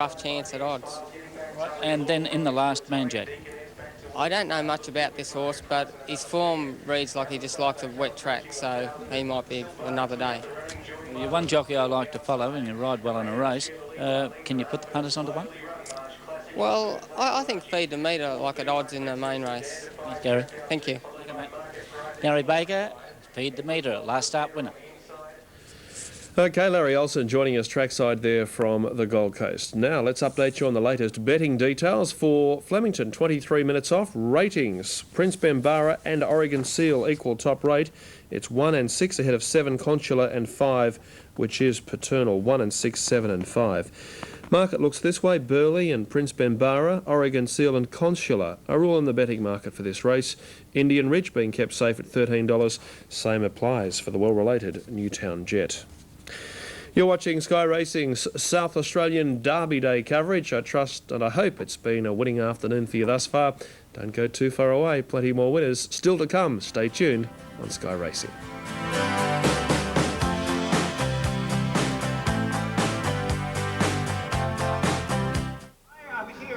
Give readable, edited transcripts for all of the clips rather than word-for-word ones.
rough chance at odds. And then in the last, Manjack. I don't know much about this horse, but his form reads like he just likes a wet track, so he might be another day. You're one jockey I like to follow, and you ride well in a race. Can you put the punters onto one? Well, I think Feed the Meter like at odds in the main race. Gary. Thank you. Gary Baker, Feed the Meter, last start winner. OK, Larry Olsen joining us trackside there from the Gold Coast. Now, let's update you on the latest betting details for Flemington. 23 minutes off. Ratings. Prince Bambara and Oregon Seal equal top rate. It's 1 and 6 ahead of 7 Consular and 5, which is Paternal. 1 and 6, 7 and 5. Market looks this way. Burley and Prince Bambara, Oregon Seal and Consular are all in the betting market for this race. Indian Ridge being kept safe at $13. Same applies for the well-related Newtown Jet. You're watching Sky Racing's South Australian Derby Day coverage. I trust and I hope it's been a winning afternoon for you thus far. Don't go too far away. Plenty more winners still to come. Stay tuned on Sky Racing.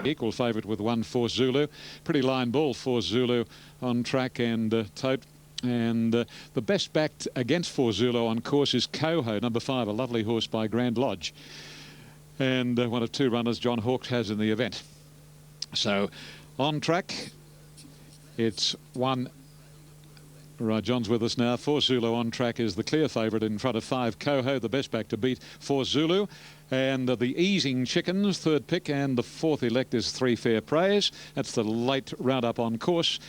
Equal favourite with 1 for Zulu. Pretty line ball for Zulu on track and tote. And the best backed against 4 Zulu on course is Coho, number 5, a lovely horse by Grand Lodge. And one of 2 runners John Hawkes has in the event. So on track, it's 1. Right, John's with us now. 4 Zulu on track is the clear favourite in front of 5 Coho, the best back to beat 4 Zulu. And the Easing Chickens, 3rd pick, and the 4th elect is 3 Fair Praise. That's the late round-up on course.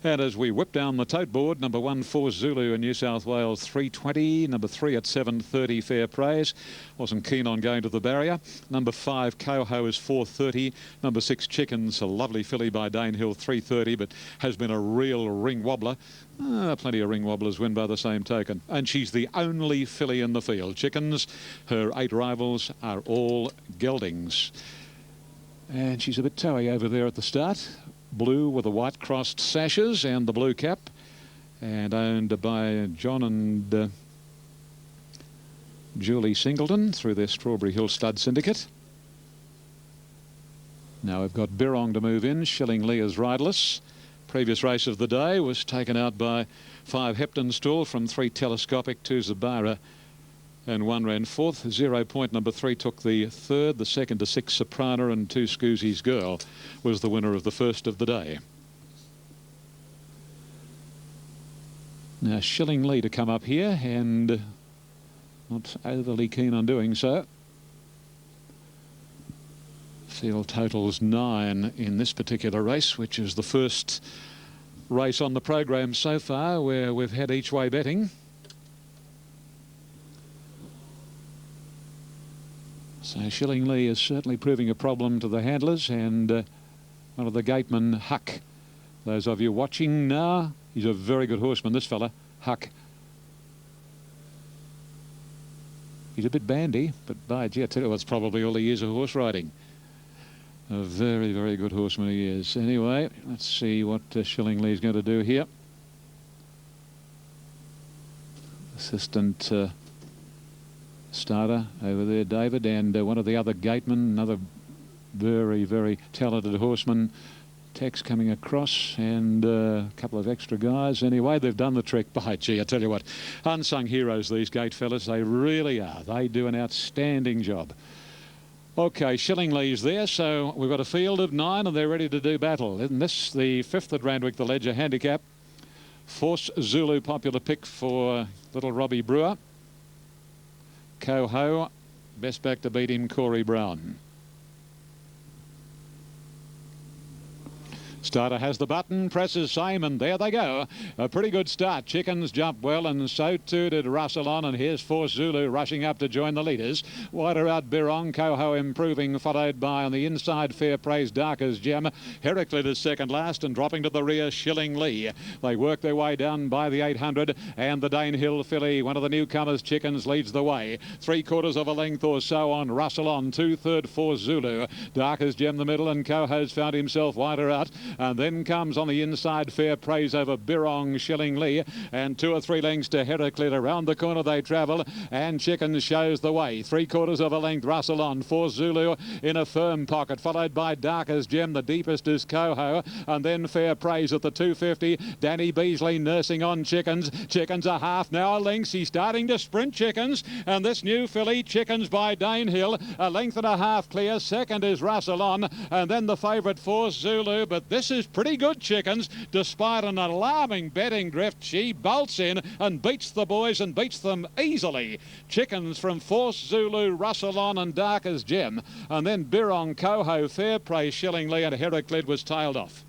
And as we whip down the tote board, number 1 for Zulu in New South Wales, 3.20. Number 3 at 7.30, Fair Praise. Wasn't keen on going to the barrier. Number 5, Coho, is 4.30. Number 6, Chickens, a lovely filly by Danehill, 3.30, but has been a real ring wobbler. Plenty of ring wobblers win by the same token. And she's the only filly in the field. Chickens, her 8 rivals are all geldings. And she's a bit toey over there at the start. Blue with the white crossed sashes and the blue cap, and owned by John and Julie Singleton through their Strawberry Hill Stud Syndicate. Now we've got Birong to move in. Shilling Lee is riderless. Previous race of the day was taken out by 5 Hepton Stall from 3 Telescopic, 2 Zabara, and 1 ran 4th. 0 Point number 3 took the 3rd. The 2nd to 6 Soprano, and 2 Scoozy's Girl was the winner of the first of the day. Now Shilling Lee to come up here, and not overly keen on doing so. Field totals 9 in this particular race, which is the first race on the program so far where we've had each way betting. So Shilling Lee is certainly proving a problem to the handlers, and one of the gatemen, Huck. Those of you watching now, he's a very good horseman, this fella, Huck. He's a bit bandy, but by gee, I tell you what's probably all he is of horse riding. A very, very good horseman he is. Anyway, let's see what Shilling Lee's going to do here. Assistant starter over there, David, and one of the other gatemen, another very, very talented horseman, Tex, coming across, and a couple of extra guys. Anyway, they've done the trick. By gee, I tell you what, unsung heroes, these gate fellas, they really are. They do an outstanding job. Okay, Shilling Lee's there, so we've got a field of 9 and they're ready to do battle. Isn't this the 5th at Randwick, the Ledger Handicap? Force Zulu, popular pick for little Robbie Brewer. Coho, best back to beat him, Corey Brown. Starter has the button, presses same, and there they go. A pretty good start. Chickens jump well, and so too did Russell on. And here's Force Zulu rushing up to join the leaders. Wider out Birong, Coho improving, followed by on the inside Fair Praise, Dark as Gem. Heraclit is second last, and dropping to the rear, Shilling Lee. They work their way down by the 800, and the Danehill filly, one of the newcomers, Chickens, leads the way. 3/4 of a length or so on Russell on. 2/3 for Zulu. Dark as Gem the middle, and Coho's found himself wider out. And then comes on the inside Fair Praise over Birong Shillingly, and 2 or 3 lengths to Heraclit. Around the corner they travel, and Chickens shows the way. 3/4 of a length, Russell on. 4 Zulu in a firm pocket, followed by Dark as Gem. The deepest is Coho, and then Fair Praise at the 250. Danny Beasley nursing on Chickens. Chickens a half now a length. He's starting to sprint Chickens, and this new filly, Chickens by Danehill, a length and a half clear. Second is Russell on, and then the favourite 4 Zulu. But this is pretty good, Chickens. Despite an alarming betting drift, she bolts in and beats the boys and beats them easily. Chickens from 4 Zulu, Russell on and Dark as Gem, and then Birong, Coho, Fair Praise, Shillingly and Heraclit was tailed off.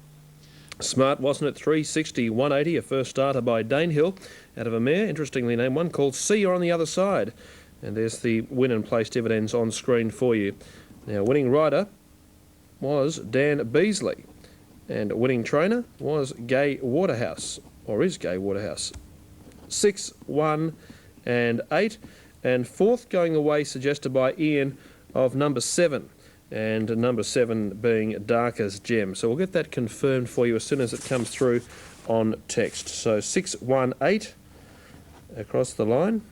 Smart, wasn't it? 360, 180, a first starter by Danehill out of a mare, interestingly named one called Sea on the other side. And there's the win and place dividends on screen for you. Now, winning rider was Dan Beasley, and winning trainer was Gay Waterhouse, or is Gay Waterhouse. 6, 1 and 8, and fourth going away suggested by Ian of number 7, and number 7 being Dark as Gem. So we'll get that confirmed for you as soon as it comes through on text. So 6, 1, 8 across the line,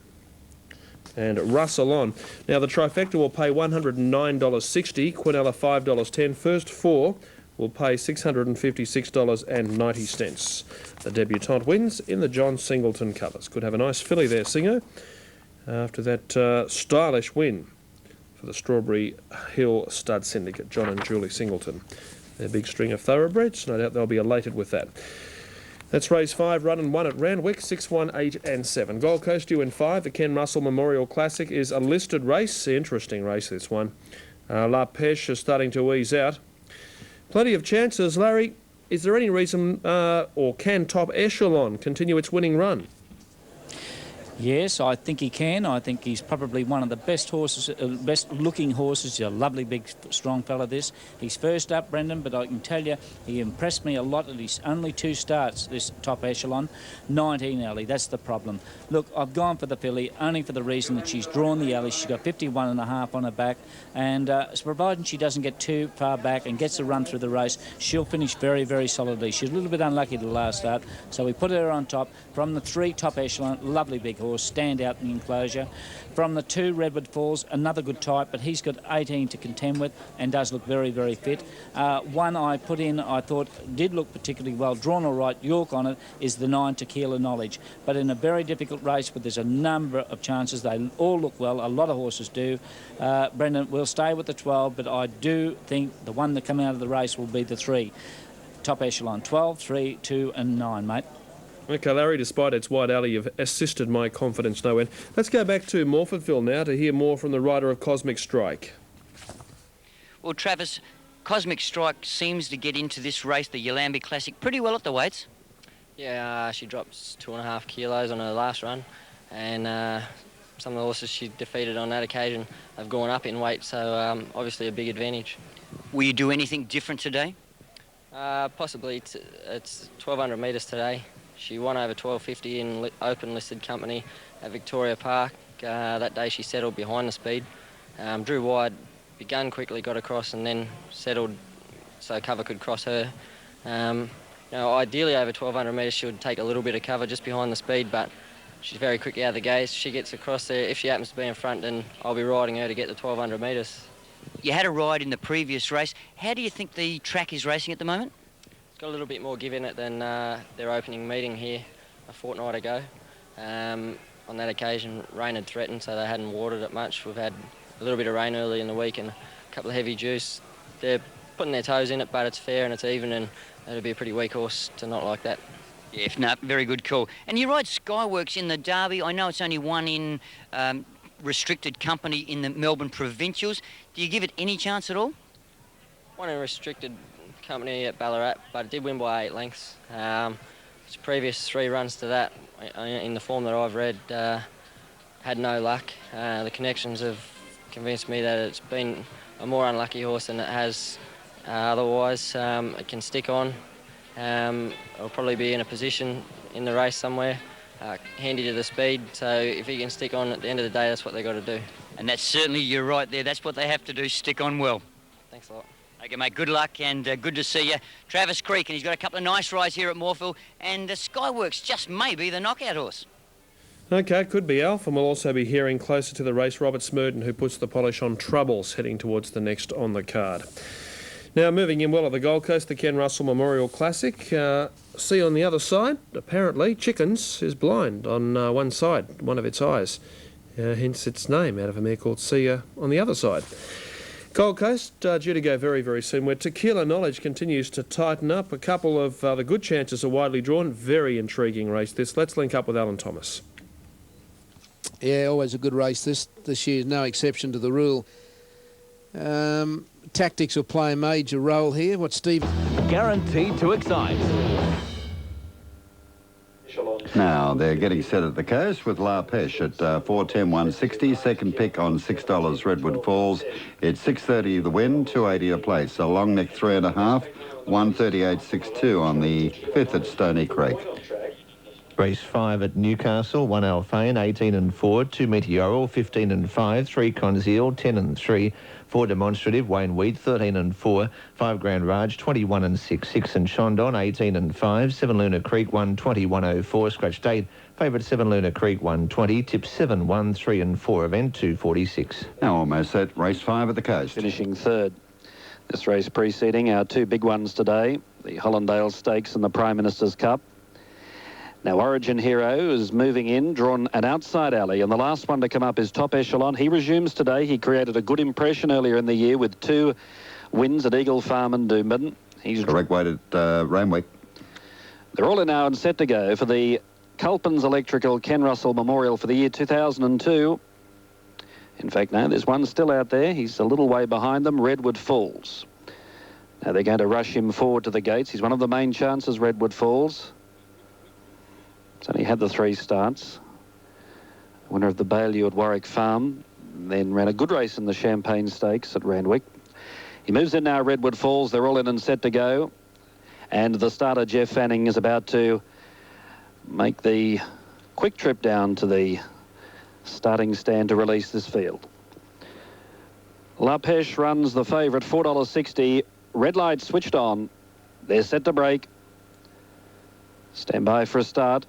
and Russell on. Now the trifecta will pay $109.60, Quinella $5.10. First 4 will pay $656.90. The debutante wins in the John Singleton colours. Could have a nice filly there, Singo, after that stylish win for the Strawberry Hill Stud Syndicate, John and Julie Singleton. Their big string of thoroughbreds, no doubt they'll be elated with that. That's race 5, run and 1 at Randwick, 6, 1, 8 and 7. Gold Coast due in 5. The Ken Russell Memorial Classic is a listed race. Interesting race, this one. La Pêche is starting to ease out. Plenty of chances. Larry, is there any reason or can Top Echelon continue its winning run? Yes, I think he can. I think he's probably one of the best horses, best looking horses. He's a lovely, big, strong fella, this. He's first up, Brendan, but I can tell you he impressed me a lot at his only 2 starts, this Top Echelon. 19 early, that's the problem. Look, I've gone for the filly only for the reason that she's drawn the alley. She's got 51.5 on her back, and providing she doesn't get too far back and gets a run through the race, she'll finish very, very solidly. She's a little bit unlucky the last start, so we put her on top. From the 3, Top Echelon, lovely big horse, stand out in the enclosure. From the 2, Redwood Falls, another good type, but he's got 18 to contend with and does look very, very fit. One I put in, I thought did look particularly well, drawn all right, York on it, is the 9, Tequila Knowledge. But in a very difficult race, but there's a number of chances, they all look well, a lot of horses do. Brendan, we'll stay with the 12, but I do think the one that come out of the race will be the 3, Top Echelon. 12, 3, 2 and 9, mate. Okay, Larry, despite its wide alley, you've assisted my confidence no end. Let's go back to Morfordville now to hear more from the rider of Cosmic Strike. Well, Travis, Cosmic Strike seems to get into this race, the Yalambie Classic, pretty well at the weights. Yeah, she drops 2.5 kilos on her last run, and some of the horses she defeated on that occasion have gone up in weight, so obviously a big advantage. Will you do anything different today? Possibly. It's 1,200 metres today. She won over 12.50 in open listed company at Victoria Park. That day she settled behind the speed. Drew wide, begun quickly, got across and then settled so cover could cross her. Ideally over 1,200 metres she would take a little bit of cover just behind the speed, but she's very quick out of the gates. She gets across there. If she happens to be in front, then I'll be riding her to get the 1,200 metres. You had a ride in the previous race. How do you think the track is racing at the moment? It's got a little bit more give in it than their opening meeting here a fortnight ago. On that occasion, rain had threatened, so they hadn't watered it much. We've had a little bit of rain early in the week and a couple of heavy dews. They're putting their toes in it, but it's fair and it's even, and it'll be a pretty weak horse to not like that. Yeah, no, very good call. And you ride Skyworks in the Derby. I know it's only one in restricted company in the Melbourne Provincials. Do you give it any chance at all? One in restricted company at Ballarat, but it did win by 8 lengths. Its previous 3 runs to that, in the form that I've read, had no luck. The connections have convinced me that it's been a more unlucky horse than it has otherwise. It can stick on. It'll probably be in a position in the race somewhere, handy to the speed, so if he can stick on at the end of the day, that's what they've got to do. And that's certainly, you're right there, that's what they have to do, stick on well. Thanks a lot. Okay, mate, good luck and good to see you. Travis Creek, and he's got a couple of nice rides here at Moorfield, and Skyworks just may be the knockout horse. Okay, could be Alf, and we'll also be hearing closer to the race Robert Smurden, who puts the polish on Troubles, heading towards the next on the card. Now, moving in well at the Gold Coast, the Ken Russell Memorial Classic. See on the other side, apparently, Chickens is blind on one side, one of its eyes. Hence its name, out of a mare called Sia on the other side. Gold Coast due to go very, very soon, where Tequila Knowledge continues to tighten up. A couple of the good chances are widely drawn. Very intriguing race this. Let's link up with Alan Thomas. Yeah, always a good race. This year is no exception to the rule. Tactics will play a major role here. What Steve... Guaranteed to excite. Now they're getting set at the coast with La Pêche at 4.10 160. Second pick on $6 Redwood Falls. It's 6.30 the win, 2.80 a place. A long neck 3.5, 138.62 on the fifth at Stony Creek. Race 5 at Newcastle, 1 Alphane, 18 and 4, 2 Meteoral, 15 and 5, 3 Conzeal, 10 and 3, 4 Demonstrative, Wayne Wheat, 13 and 4, 5 Grand Raj, 21 and 6, 6 and Shondon, 18 and 5, 7 Luna Creek, 120, 104, scratched 8, favourite 7 Luna Creek, 120, tip 7, 1, 3 and 4, event 246. Now almost set, race 5 at the coast. Finishing third. This race preceding our two big ones today, the Hollandale Stakes and the Prime Minister's Cup. Now, Origin Hero is moving in, drawn an outside alley, and the last one to come up is Top Echelon. He resumes today. He created a good impression earlier in the year with 2 wins at Eagle Farm and Doomben. He's correct weight at Randwick. They're all in now and set to go for the Culpins Electrical Ken Russell Memorial for the year 2002. In fact, no, there's one still out there. He's a little way behind them, Redwood Falls. Now, they're going to rush him forward to the gates. He's one of the main chances, Redwood Falls. He's only had the 3 starts. Winner of the Bailey at Warwick Farm, then ran a good race in the Champagne Stakes at Randwick. He moves in now, Redwood Falls. They're all in and set to go. And the starter, Jeff Fanning, is about to make the quick trip down to the starting stand to release this field. La Pêche runs the favourite, $4.60. Red light switched on. They're set to break. Stand by for a start.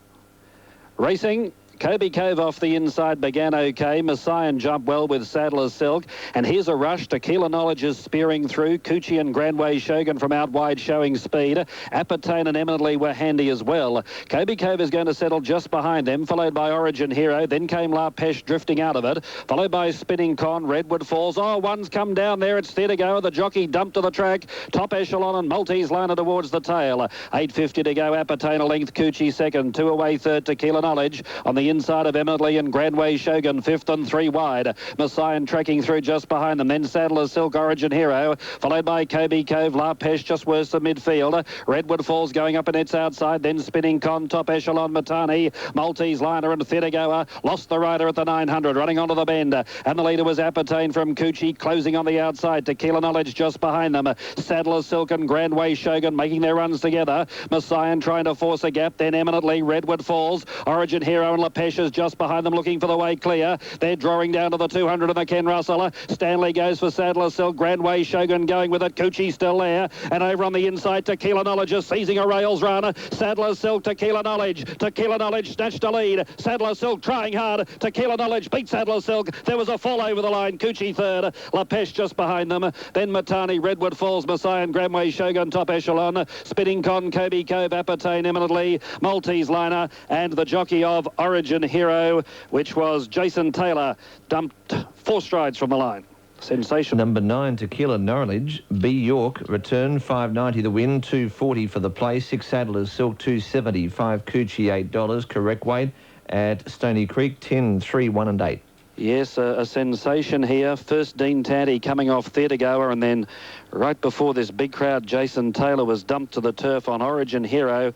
Racing. Kobe Cove off the inside began okay. Messiah jumped well with Saddler's Silk. And here's a rush. Tequila Knowledge is spearing through. Coochie and Grandway Shogun from out wide showing speed. Apatane and Eminently were handy as well. Kobe Cove is going to settle just behind them, followed by Origin Hero. Then came La Pêche drifting out of it, followed by Spinning Con. Redwood Falls. Oh, one's come down there. It's there to go. The jockey dumped to the track. Top Echelon and Maltese liner towards the tail. 8.50 to go. Apatane a length. Coochie second. 2 away third. Tequila Knowledge on the inside of Eminently and Grandway Shogun, 5th and 3 wide. Messiah tracking through just behind them. Then Saddler's Silk, Origin Hero, followed by Kobe Cove. La Pêche just worse than midfield. Redwood Falls going up and it's outside. Then Spinning Con, Top Echelon, Matani, Maltese liner and Theatergoer. Lost the rider at the 900, running onto the bend. And the leader was Apatane from Coochie, closing on the outside. Tequila Knowledge just behind them. Saddler's Silk and Grandway Shogun making their runs together. Messiah trying to force a gap. Then Eminently, Redwood Falls, Origin Hero and La Pêche is just behind them looking for the way clear. They're drawing down to the 200 of the Ken Russell. Stanley goes for Saddler Silk. Grandway Shogun going with it. Coochie still there. And over on the inside, Tequila Knowledge is seizing a rails run. Saddler Silk, Tequila Knowledge. Tequila Knowledge snatched a lead. Saddler Silk trying hard. Tequila Knowledge beat Saddler Silk. There was a fall over the line. Coochie third. La Pêche just behind them. Then Matani, Redwood Falls, Messiah and Grandway Shogun, Top Echelon. Spinning Con, Kobe Cove, Apatane, Eminently, Maltese liner, and the jockey of Origin Hero, which was Jason Taylor, dumped 4 strides from the line. Sensation. Number 9, Tequila Knowledge. B York, return, $5.90 the win, $2.40 for the play. 6 Saddler's Silk, $2.70. 5 Coochie, $8. Correct weight at Stony Creek, 10, 3, 1 and 8. Yes, a sensation here. First Dean Tanty coming off Theatergoer, and then right before this big crowd, Jason Taylor was dumped to the turf on Origin Hero.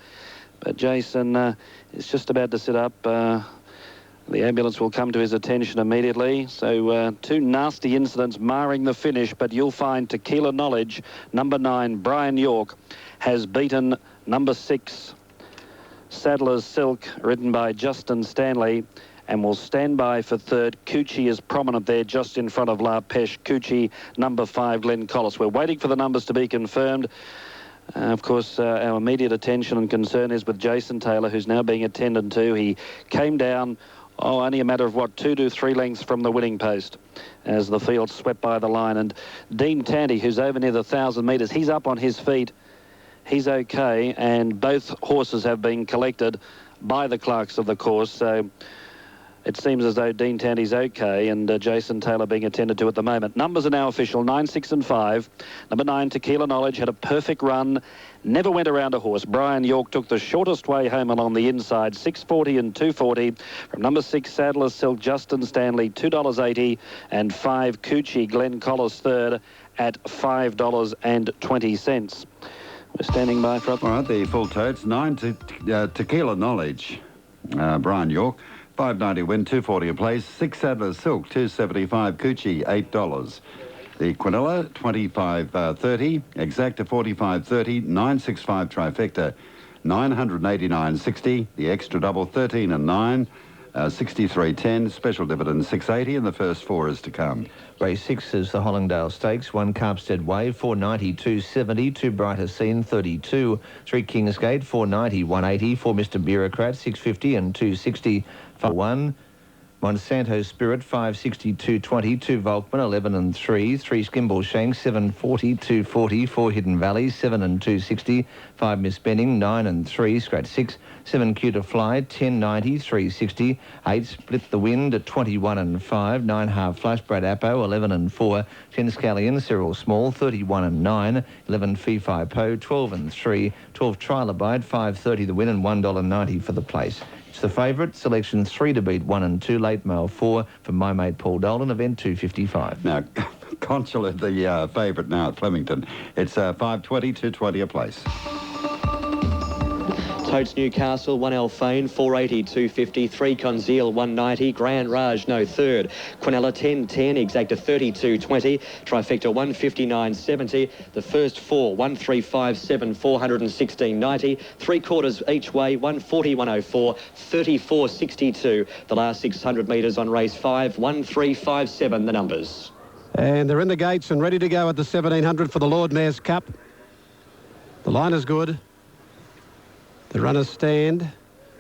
But Jason is just about to sit up. The ambulance will come to his attention immediately. So 2 nasty incidents marring the finish, but you'll find Tequila Knowledge, number 9, Brian York, has beaten number 6, Saddler's Silk, ridden by Justin Stanley, and will stand by for third. Coochie is prominent there just in front of La Pêche. Coochie, number 5, Glenn Collis. We're waiting for the numbers to be confirmed. Of course, our immediate attention and concern is with Jason Taylor, who's now being attended to. He came down, only a matter of, 2 to 3 lengths from the winning post as the field swept by the line. And Dean Tandy, who's over near the 1,000 metres, he's up on his feet. He's okay, and both horses have been collected by the clerks of the course. So it seems as though Dean Tandy's okay and Jason Taylor being attended to at the moment. Numbers are now official, 9, 6 and 5. Number 9, Tequila Knowledge, had a perfect run, never went around a horse. Brian York took the shortest way home along the inside, 6.40 and 2.40. From number 6, Sadler's Silk, Justin Stanley, $2.80. And 5, Coochie, Glenn Collis, third at $5.20. We're standing by for... All right, the full totes, 9 Tequila Knowledge, Brian York. $5.90 win, $2.40 a place. 6 Sadler's Silk, $2.75. Coochie, $8. The Quinella, $25.30. Exacta, $45.30. 965 Trifecta, $989.60. The Extra Double, 13 and 9. 63.10. Special dividend, $6.80, and the first 4 is to come. Race 6 is the Hollingdale Stakes. 1 Carpstead Way, 4.90, 2.70. 2 Brighter Scene, 32. 3 Kingsgate, 4.90, 1.80. 4 Mr Bureaucrat, 6.50 and 2.60. 1 Monsanto Spirit, 5.60, 2.20. 2 Volkman, 11 and 3. 3 Skimble Shank, 7.40, 2.40. 4 Hidden Valley, 7 and 2.60. 5 Miss Benning, 9 and 3. Scratch 6. 7 Q to Fly, 10.90, 3.60. 8 Split the Wind at 21 and 5. 9 Half Flush, Brad Appo, 11 and 4. 10 Scallion, Cyril Small, 31 and 9. 11 Fee Fi Po, 12 and 3. 12 Trilobite, 5.30 the win and $1.90 for the place. It's the favourite. Selection 3 to beat 1 and 2. Late mail 4 from my mate Paul Dolan. Event 255. Now, Consular, the favourite now at Flemington. It's 5.20, 2.20 a place. Totes Newcastle, 1 Alphane, 480, 250, 3 Conzeal, 190, Grand Raj, no third. Quinella, 10, Exacta, 32.20, Trifecta, 159.70. The first 4, 135.7, 416.90. 3 quarters each way, 140, 104, 34.62. The last 600 metres on race 5, 1357, the numbers. And they're in the gates and ready to go at the 1700 for the Lord Mayor's Cup. The line is good. The runners stand.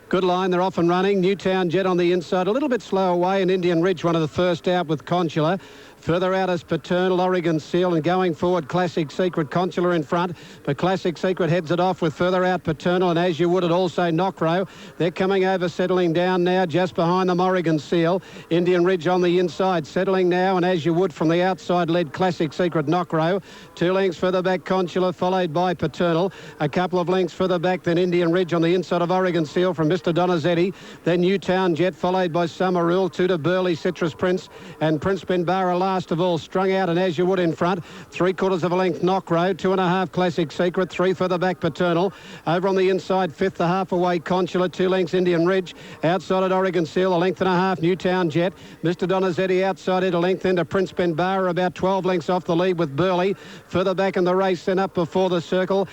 Good line, they're off and running. Newtown Jet on the inside, a little bit slow away, and Indian Ridge, one of the first out with Consular. Further out is Paternal, Oregon Seal, and going forward, Classic Secret, Consular in front. But Classic Secret heads it off with further out Paternal, and As You Would, it also Knockrow. They're coming over, settling down now, just behind them, Oregon Seal. Indian Ridge on the inside, settling now, and As You Would from the outside led Classic Secret, Knockrow. 2 lengths further back, Consular, followed by Paternal. A couple of lengths further back, then Indian Ridge on the inside of Oregon Seal from Mr Donizetti. Then Newtown Jet, followed by Summer Rule, 2 to Burley, Citrus Prince, and Prince Benbara last of all, strung out, and As You Would in front. 3/4 of a length, Knockrow. 2.5 Classic Secret. 3 further back, Paternal. Over on the inside, 5th, a half away, Consular. 2 lengths, Indian Ridge. Outside at Oregon Seal, 1.5 Newtown Jet. Mr Donizetti outside it, a length into Prince Benbara, about 12 lengths off the lead with Burley. Further back in the race, then up before the circle.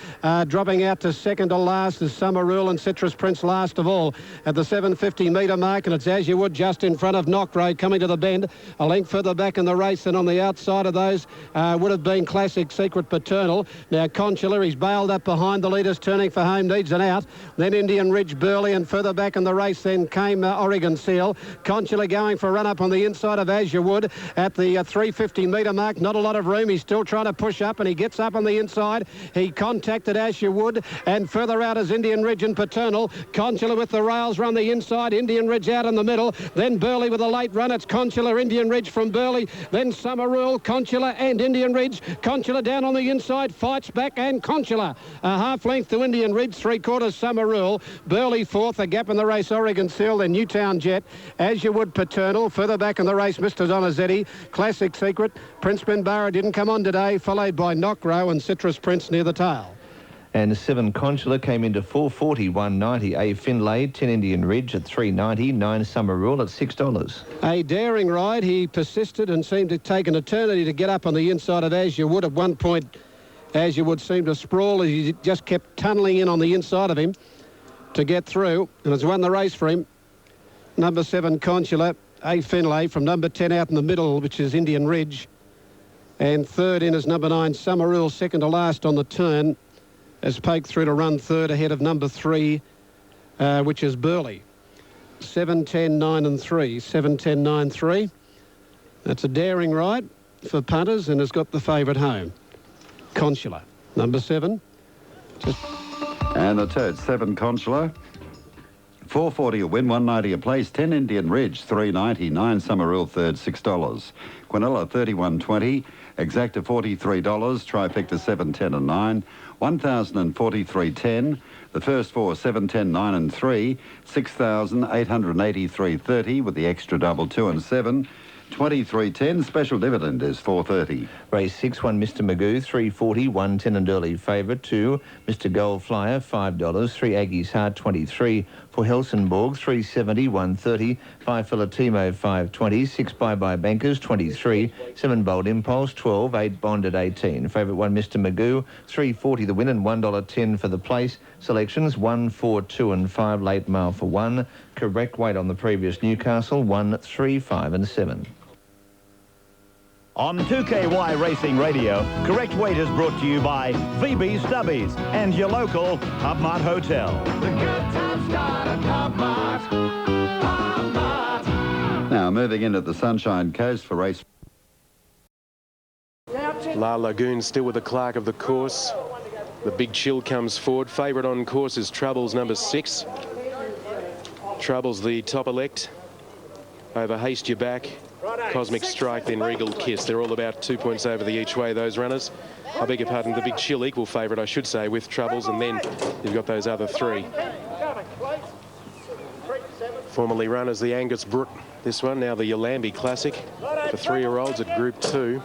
Dropping out to second to last is Summer Rule, and Citrus Prince last of all at the 750 metre mark, and it's As You Would just in front of Knockrow coming to the bend. A length further back in the race, and on the outside of those would have been Classic Secret, Paternal. Now Consular, he's bailed up behind the leaders, turning for home, needs an out. Then Indian Ridge, Burley, and further back in the race then came Oregon Seal. Consular going for a run up on the inside of As You Would at the 350 metre mark. Not a lot of room. He's still trying to push up, and he gets up on the inside. He contacted As You Would, and further out is Indian Ridge and Paternal. Consular with the rails run the inside. Indian Ridge out in the middle. Then Burley with a late run. It's Consular, Indian Ridge from Burley. Then Summer Rule, Consular and Indian Ridge. Consular down on the inside, fights back, and Consular a half length to Indian Ridge, 3/4 Summer Rule. Burley 4th, a gap in the race, Oregon Seal, then Newtown Jet. As You Would, Paternal. Further back in the race, Mr Donizetti. Classic Secret. Prince Benbara didn't come on today, followed by Knockrow and Citrus Prince near the tail. And 7 Consular came into 4.40, 1.90. A Finlay, 10 Indian Ridge at 3.90. 9 Summer Rule at $6. A daring ride. He persisted and seemed to take an eternity to get up on the inside of As You Would. At one point, As You Would seemed to sprawl as he just kept tunnelling in on the inside of him to get through, and has won the race for him. number 7 Consular, A Finlay from number 10 out in the middle, which is Indian Ridge. And third in is number 9 Summerall, second to last on the turn, as Poke through to run third ahead of number 3, which is Burley. 7, 10, 9 and 3. 7, 10, 9, 3. That's a daring ride for punters and has got the favourite home. Consular, number 7. And the third, 7 Consular. 440 a win, 190 a place, 10 Indian Ridge, 390, 9 Summerall third, $6. Quinella 31.20, Exacta $43, Trifecta 7, 10 and 9, 1,043.10. The first 4, 7, 10, 9 and 3, 6,883.30 with the extra double 2 and 7. 23.10, special dividend is 4.30. Race 6, 1 Mr. Magoo, 3.40, 1 10 and early favourite. 2 Mr. Gold Flyer, $5. 3 Aggie's Heart, 23. For Helsingborg, 3.70, 1.30. 5 Filatimo, 5.20. 6 Bye Bye Bankers, 23. 7 Bold Impulse, 12. 8 Bonded, 18. Favourite 1 Mr. Magoo, 3.40 the win and $1.10 for the place. Selections 1, 4, 2 and 5. Late mail for 1. Correct weight on the previous Newcastle, 1, 3, 5 and 7. On 2KY Racing Radio, Correct Weight is brought to you by VB Stubbies and your local Pub Mart Hotel. The good times start at Pub Mart. Pub Mart. Now moving into the Sunshine Coast for race. La Lagoon still with the clerk of the course. The Big Chill comes forward. Favourite on course is Troubles, number 6. Troubles the top elect. Over Haste Your Back, Cosmic Strike, then Regal Kiss. They're all about 2 points over the each way, those runners. I beg your pardon, the Big Chill equal favourite, I should say, with Troubles, and then you've got those other 3. Formerly run as the Angus Brook, this one, now the Yalambee Classic for 3-year-olds at Group 2.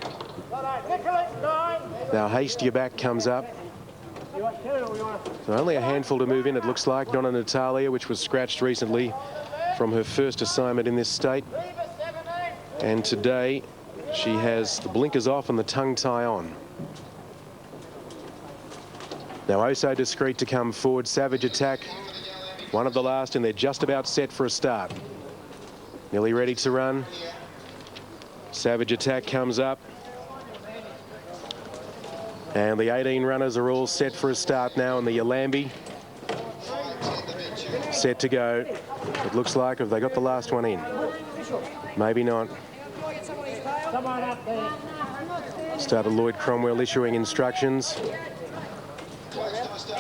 Now Haste Your Back comes up. So only a handful to move in, it looks like. Donna Natalia, which was scratched recently from her first assignment in this state. And today she has the blinkers off and the tongue tie on. Now Oh So Discreet to come forward. Savage Attack, one of the last, and they're just about set for a start. Nearly ready to run. Savage Attack comes up. And the 18 runners are all set for a start now in the Yalambee. Set to go. It looks like, have they got the last one in? Maybe not. Started Lloyd Cromwell issuing instructions.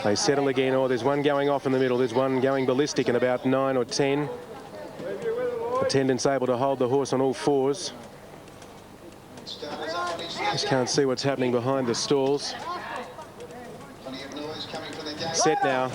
They settle again. Oh, there's one going off in the middle. There's one going ballistic in about 9 or 10. Attendant's able to hold the horse on all fours. Just can't see what's happening behind the stalls. Set now.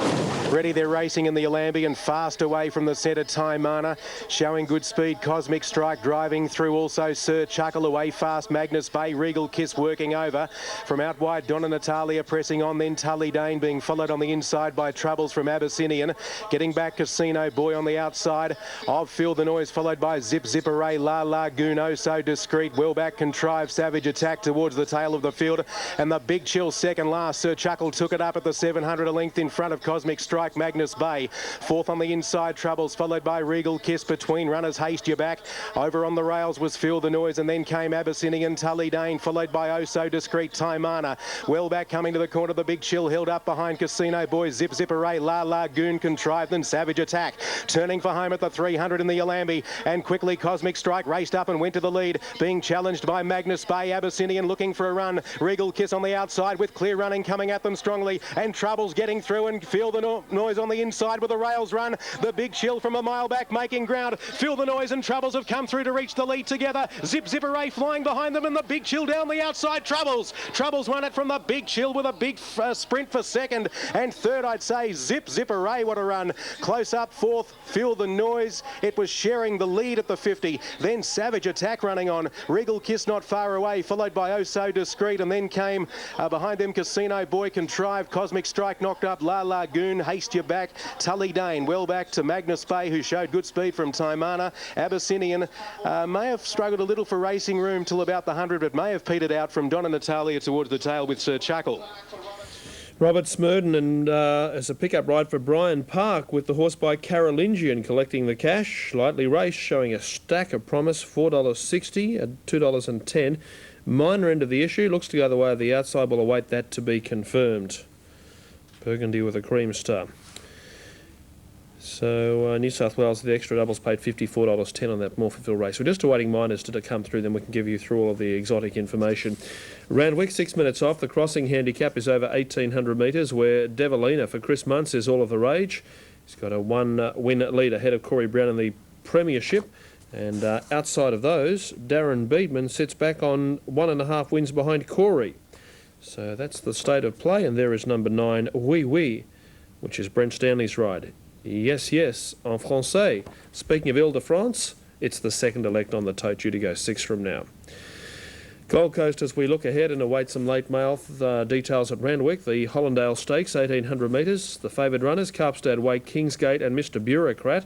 Ready, they're racing in the Yalambee and fast away from the centre. Taimana showing good speed. Cosmic Strike driving through also. Sir Chuckle away fast. Magnus Bay. Regal Kiss working over. From out wide, Donna Natalia pressing on. Then Tully Dane being followed on the inside by Troubles from Abyssinian. Getting back Casino Boy on the outside of Feel the Noise, followed by Zip Zip Array. La Lagoon, Oh So Discreet. Well back Contrived. Savage Attack towards the tail of the field. And the Big Chill second last. Sir Chuckle took it up at the 700, a length in front of Cosmic Strike. Magnus Bay. Fourth on the inside, Troubles, followed by Regal Kiss. Between runners, Haste Your Back. Over on the rails was Feel the Noise, and then came Abyssinian, Tully Dane, followed by Oh So Discreet. Taimana. Well back coming to the corner, the Big Chill held up behind Casino Boy. Zip Zip Array. La Lagoon Contrived, and Savage Attack. Turning for home at the 300 in the Yalambee, and quickly Cosmic Strike raced up and went to the lead, being challenged by Magnus Bay. Abyssinian looking for a run. Regal Kiss on the outside with Clear Running coming at them strongly, and Troubles getting through, and Feel the Noise on the inside with a rails run. The Big Chill from a mile back making ground. Feel the Noise and Troubles have come through to reach the lead together. Zip Zip Array flying behind them, and the Big Chill down the outside. Troubles won it from the Big Chill with a big sprint for second, and third I'd say Zip Zip Array. What a run. Close up fourth, Feel the Noise. It was sharing the lead at the 50. Then Savage Attack running on. Regal Kiss not far away, followed by Oh So Discreet, and then came behind them Casino Boy. Contrived. Cosmic Strike knocked up. La Lagoon. Haste Your Back. Tully Dane well back to Magnus Bay, who showed good speed from Taimana. Abyssinian may have struggled a little for racing room till about the 100, but may have petered out from Donna Natalia towards the tail with Sir Chuckle. Robert Smurden and as a pickup ride for Brian Park with the horse by Carolingian collecting the cash. Lightly raced, showing a stack of promise, $4.60 at $2.10. Minor end of the issue, looks to go the way of the outside. We'll await that to be confirmed. Burgundy with a cream star. So New South Wales, the extra doubles paid $54.10 on that Morphettville race. We're just awaiting minors to come through, then we can give you through all of the exotic information. Randwick, 6 minutes off. The crossing handicap is over 1,800 metres, where Devalina for Chris Muntz is all of the rage. He's got a one-win lead ahead of Corey Brown in the Premiership. And outside of those, Darren Beedman sits back on 1.5 wins behind Corey. So that's the state of play, and there is number 9, Oui Oui, which is Brent Stanley's ride. Yes, yes, en français. Speaking of Ile-de-France, it's the second elect on the tote, due to go 6 from now. Gold Coast, as we look ahead and await some late mail details at Randwick, the Hollandale Stakes, 1,800 metres. The favoured runners, Carpstad Wake, Kingsgate and Mr Bureaucrat.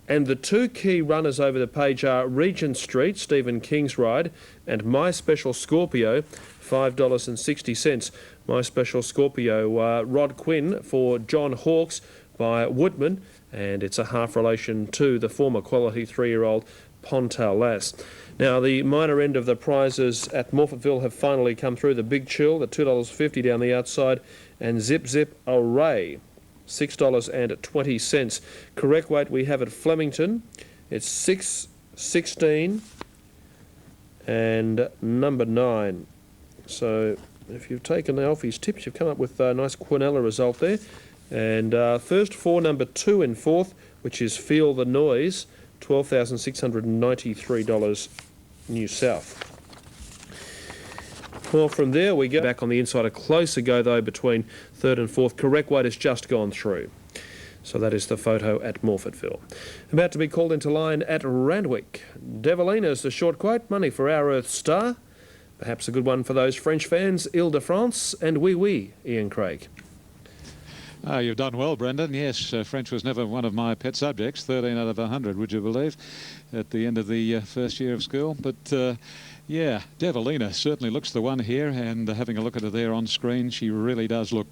And the 2 key runners over the page are Regent Street, Stephen King's ride, and My Special Scorpio, $5.60. My Special Scorpio, Rod Quinn for John Hawkes by Woodman, and it's a half relation to the former quality 3-year-old Pontal Lass. Now, the minor end of the prizes at Morphettville have finally come through. The Big Chill, at $2.50 down the outside, and Zip Zip Array, $6.20. Correct weight we have at Flemington. It's 6.16 and number 9. So if you've taken Alfie's tips, you've come up with a nice Quinella result there. And first 4, number 2 in 4th, which is Feel the Noise, $12,693 New South. Well, from there we go back on the inside. A closer go, though, between 3rd and 4th. Correct weight has just gone through. So that is the photo at Morphettville. About to be called into line at Randwick. Devalina's the short quote. Money for Our Earth Star. Perhaps a good one for those French fans. Ile-de-France and Oui Oui, Ian Craig. You've done well, Brendan. Yes, French was never one of my pet subjects. 13 out of 100, would you believe, at the end of the first year of school. But, yeah, Devalina certainly looks the one here. And having a look at her there on screen, she really does look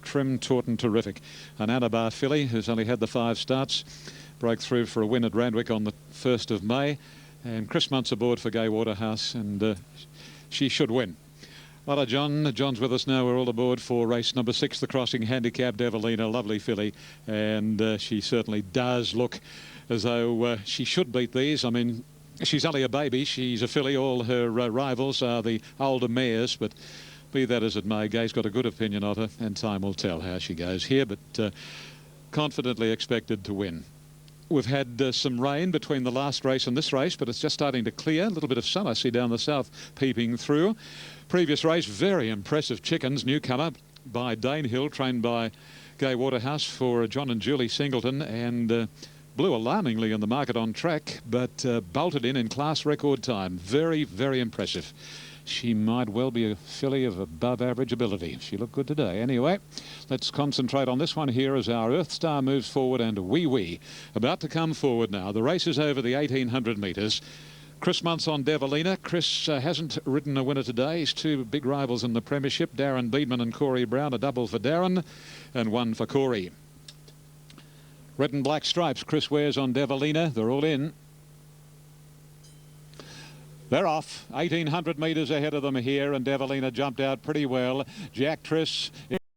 trim, taut and terrific. An Anabar filly who's only had the 5 starts broke through for a win at Randwick on the 1st of May. And Chris Muntz aboard for Gay Waterhouse, and she should win. Hello, John. John's with us now. We're all aboard for race number 6, the crossing handicap. Devalina, lovely filly, and she certainly does look as though she should beat these. I mean, she's only a baby. She's a filly. All her rivals are the older mares, but be that as it may, Gay's got a good opinion of her, and time will tell how she goes here, but confidently expected to win. We've had some rain between the last race and this race, but it's just starting to clear. A little bit of sun I see down the south peeping through. Previous race, very impressive chickens. Newcomer by Danehill, trained by Gay Waterhouse for John and Julie Singleton, and blew alarmingly in the market on track, but bolted in class record time. Very, very impressive. She might well be a filly of above average ability. She looked good today. Anyway, let's concentrate on this one here as Our Earth Star moves forward, and Oui Oui about to come forward now. The race is over the 1,800 metres. Chris Muntz on Devalina. Chris hasn't ridden a winner today. His 2 big rivals in the Premiership, Darren Beedman and Corey Brown, a double for Darren and 1 for Corey. Red and black stripes Chris wears on Devalina. They're all in. They're off. 1,800 metres ahead of them here, and Devalina jumped out pretty well. Jack Triss